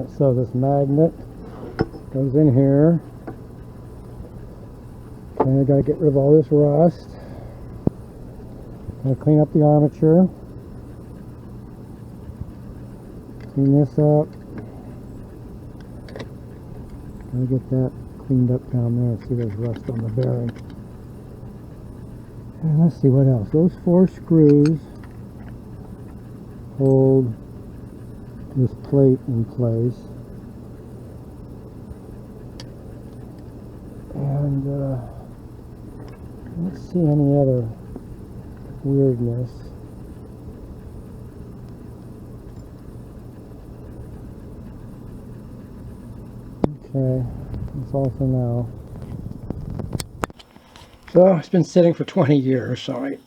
Alright, so this magnet goes in here. Okay, I gotta get rid of all this rust. Gotta clean up the armature. Clean this up. Gotta get that cleaned up down there. See, there's rust on the bearing. And let's see what else. Those 4 screws hold this plate in place. And let's see any other weirdness. Okay, that's all for now. So it's been sitting for 20 years, so I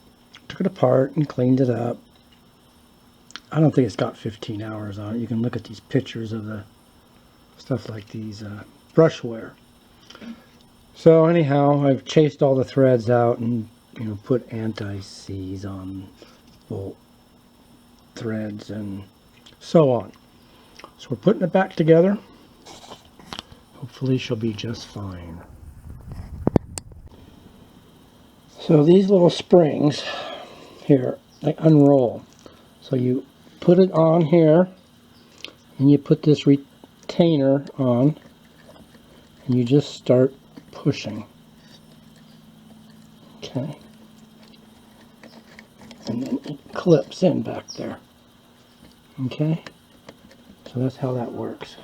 took it apart and cleaned it up. I don't think it's got 15 hours on it. You can look at these pictures of the stuff like these brush wear. So anyhow, I've chased all the threads out and, you know, put anti-seize on bolt threads and so on. So we're putting it back together. Hopefully she'll be just fine. So these little springs here, they unroll. So you put it on here and you put this retainer on and you just start pushing. Okay. And then it clips in back there. Okay. So that's how that works.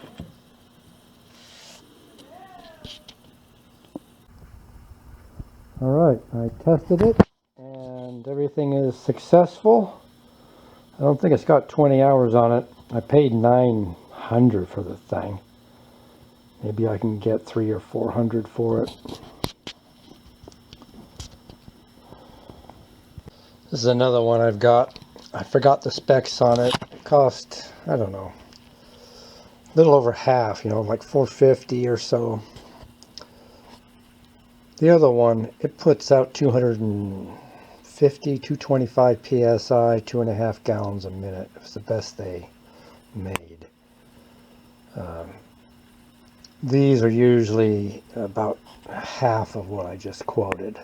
Alright, I tested it and everything is successful. I don't think it's got 20 hours on it. I paid $900 for the thing. Maybe I can get $300 or $400 for it. This is another one I've got. I forgot the specs on it. It cost, I don't know, a little over half, you know, like $450 or so. The other one, it puts out 225 psi, 2.5 gallons a minute. It's the best they made. These are usually about half of what I just quoted.